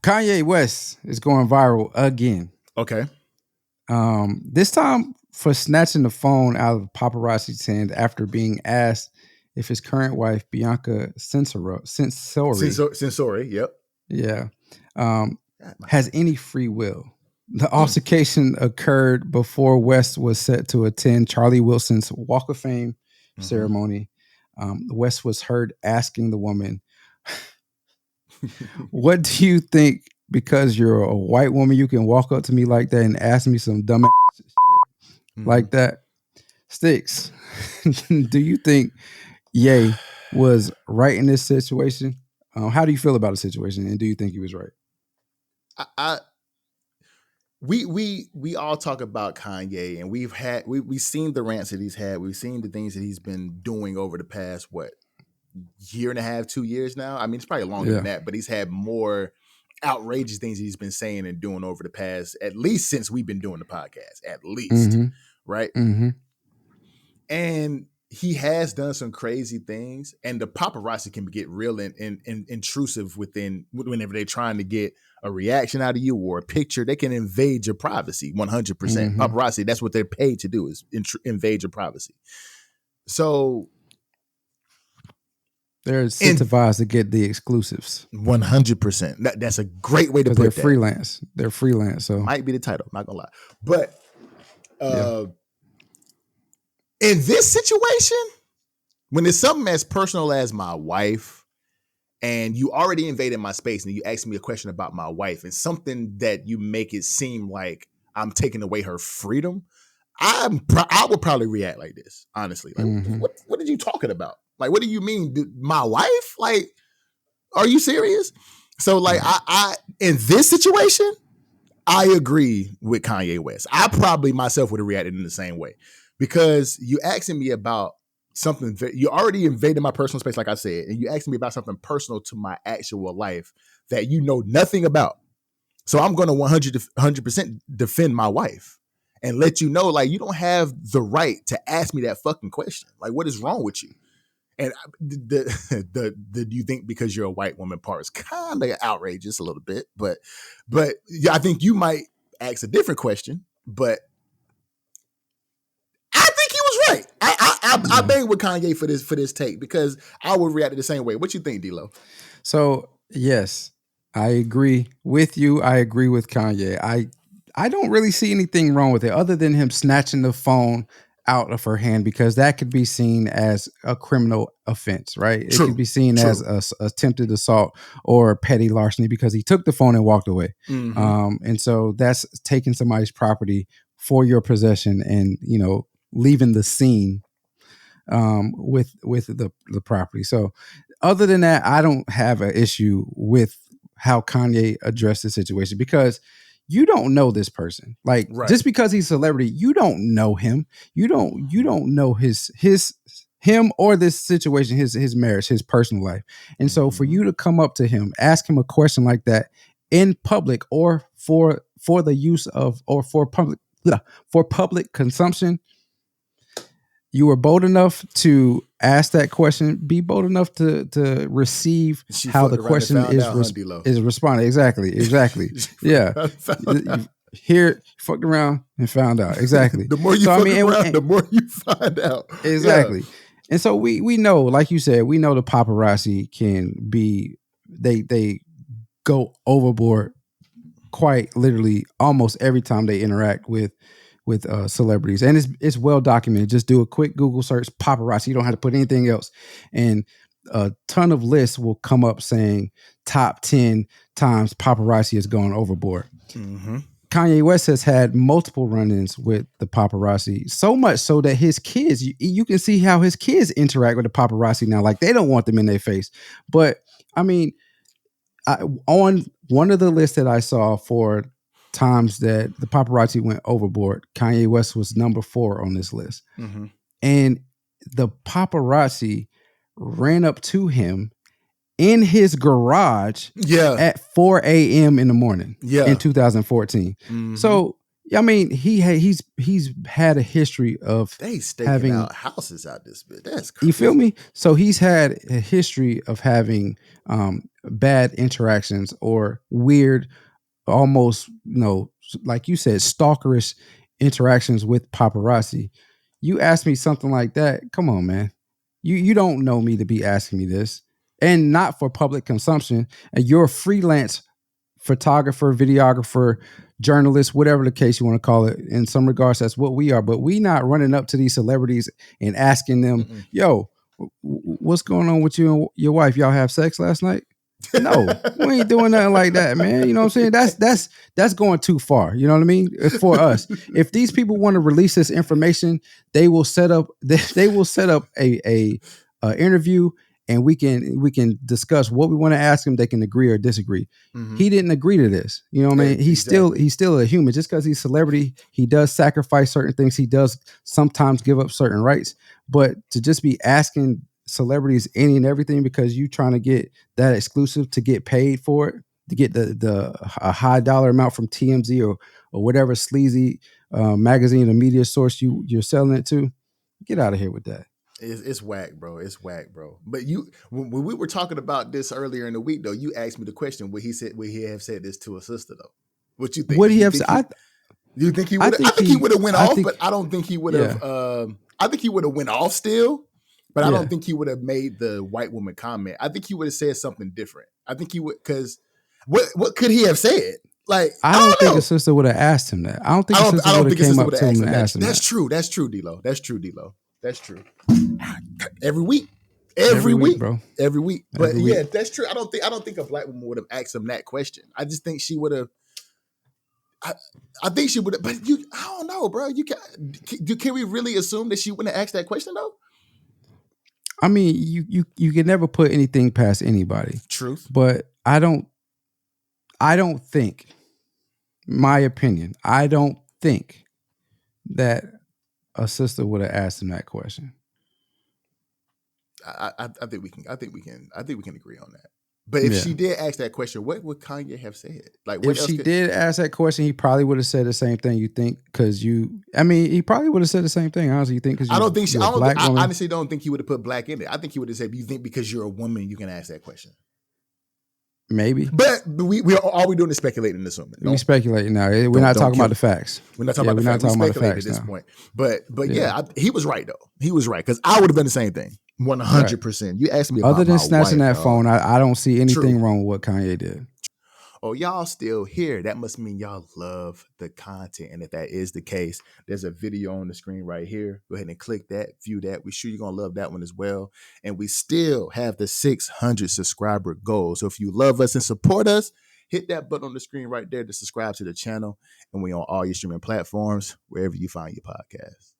Kanye West is going viral again. Okay. This time for snatching the phone out of paparazzi's hand after being asked if his current wife, Bianca Censori, Yep. yeah, has any free will. The altercation occurred before West was set to attend Charlie Wilson's Walk of Fame ceremony. West was heard asking the woman, "What do you think? Because you're a white woman, you can walk up to me like that and ask me some dumb shit like that?" Sticks. Do you think Ye was right in this situation? How do you feel about the situation, and do you think he was right? We all talk about Kanye, and we've seen the rants that he's had. We've seen the things that he's been doing over the past year and a half, 2 years now. I mean, it's probably longer than that, but he's had more outrageous things he's been saying and doing over the past, at least since we've been doing the podcast, at least, right? And he has done some crazy things, and the paparazzi can get real and intrusive whenever they're trying to get a reaction out of you or a picture. They can invade your privacy 100%. Paparazzi, that's what they're paid to do, is invade your privacy. So they're incentivized to get the exclusives. 100%. That's a great way to put that. Freelance. They're freelance. So might be the title. Not gonna lie, but in this situation, when it's something as personal as my wife, and you already invaded my space, and you ask me a question about my wife, and something that you make it seem like I'm taking away her freedom, I would probably react like this. Honestly, like, what are you talking about? Like, what do you mean, my wife? Like, are you serious? So, like, I in this situation, I agree with Kanye West. I probably myself would have reacted in the same way, because you asking me about something, you already invaded my personal space, like I said, and you asking me about something personal to my actual life that you know nothing about. So I'm going to 100% defend my wife and let you know, like, you don't have the right to ask me that fucking question. Like, what is wrong with you? And the do you think because you're a white woman part is kind of outrageous a little bit, but yeah, I think you might ask a different question, but I think he was right. I bang with Kanye for this take, because I would react the same way. What you think, D-Lo? So yes, I agree with you. I agree with Kanye. I don't really see anything wrong with it other than him snatching the phone out of her hand, because that could be seen as a criminal offense, right? It could be seen as a attempted assault or petty larceny, because he took the phone and walked away. And so that's taking somebody's property for your possession and, you know, leaving the scene with the property. So other than that, I don't have an issue with how Kanye addressed the situation, because you don't know this person. Like, just because he's a celebrity, you don't know him. You don't know him or this situation, his marriage, his personal life. And so for you to come up to him, ask him a question like that in public, or for the use of, or for public consumption, you were bold enough to ask that question. Be bold enough to receive how the question is responded. Exactly. Yeah. Here, fucked around and found out. Exactly. The more you fuck around, the more you find out. Exactly. Yeah. And so we know, like you said, we know the paparazzi can be, they go overboard quite literally almost every time they interact with celebrities, and it's well documented. Just do a quick Google search, paparazzi. You don't have to put anything else, and a ton of lists will come up saying top 10 times paparazzi has gone overboard. Kanye West has had multiple run-ins with the paparazzi, so much so that his kids, you can see how his kids interact with the paparazzi now. Like, they don't want them in their face. But I mean, on one of the lists that I saw for times that the paparazzi went overboard, Kanye West was number 4 on this list. And the paparazzi ran up to him in his garage at 4 a.m. in the morning in 2014. So I mean, he's had a history of They staking having. out houses out this bit. That's You feel crazy. me? So he's had a history of having bad interactions or weird, almost like you said, stalkerish interactions with paparazzi. You ask me something like that, come on, man. You don't know me to be asking me this, and not for public consumption. And you're a freelance photographer, videographer, journalist, whatever the case you want to call it. In some regards, that's what we are. But we not running up to these celebrities and asking them, Mm-mm. "Yo, what's going on with you and your wife? Y'all have sex last night?" No, we ain't doing nothing like that, man. You know what I'm saying? That's going too far. You know what I mean? For us, if these people want to release this information, they will set up they will set up a interview, and we can discuss what we want to ask them. They can agree or disagree. Mm-hmm. He didn't agree to this. You know what I mean? Exactly. He's still a human. Just because he's a celebrity, he does sacrifice certain things. He does sometimes give up certain rights. But to just be asking celebrities any and everything because you trying to get that exclusive to get paid for it, to get the a high dollar amount from TMZ or whatever sleazy magazine or media source you're selling it to, get out of here with that. It's whack, bro. It's whack, bro. But when we were talking about this earlier in the week, though, you asked me the question: would he have said this to a sister, though? What you think? Would Do he you have think said? he? Do you think he I would? I think think he would have went I off, think but I don't think he would yeah, have. I think he would have went off still, but I yeah. don't think he would have made the white woman comment. I think he would have said something different. I think he would because what could he have said? Like I I don't don't think a know. sister would have asked him that. I don't think a sister I would don't have think his came sister up would have to him asked and him that. asked him That's that true. That's true, D-Lo. That's true, D-Lo. That's true. Every week. every Every week, week. bro. Every week. But Every yeah, week. that's true. I don't think a black woman would have asked him that question. I just think she would have I, I think she would have, but I don't know, bro. Can we really assume that she wouldn't have asked that question though? I mean, you can never put anything past anybody, Truth. but I don't think, my opinion, I don't think that a sister would have asked him that question. I think we can. I think we can. I think we can agree on that. But if Yeah. she did ask that question, what would Kanye have said? Like, If what else she could? did ask that question, he probably would have said the same thing. You think because I mean, he probably would have said the same thing. Honestly, you think because I don't think she. you're a black I woman, honestly don't think he would have put black in it. I think he would have said, "You think because you're a woman, you can ask that question." maybe. But we all we doing is speculating and assuming. We speculating now. We're not Don't talking kill about the me. facts. We're not talking Yeah, about we're the not fact. We talking about the speculate at facts this now. point. But Yeah, yeah, he was right though. He was right because I would have done the same thing. right. 100%. You asked me Other about than my snatching wife, that dog. phone, I don't see True. anything wrong with what Kanye did. Oh, y'all still here. That must mean y'all love the content. And if that is the case, there's a video on the screen right here. Go ahead and click that, view that. We're sure you're going to love that one as well. And we still have the 600 subscriber goal. So if you love us and support us, hit that button on the screen right there to subscribe to the channel. And we on all your streaming platforms, wherever you find your podcast.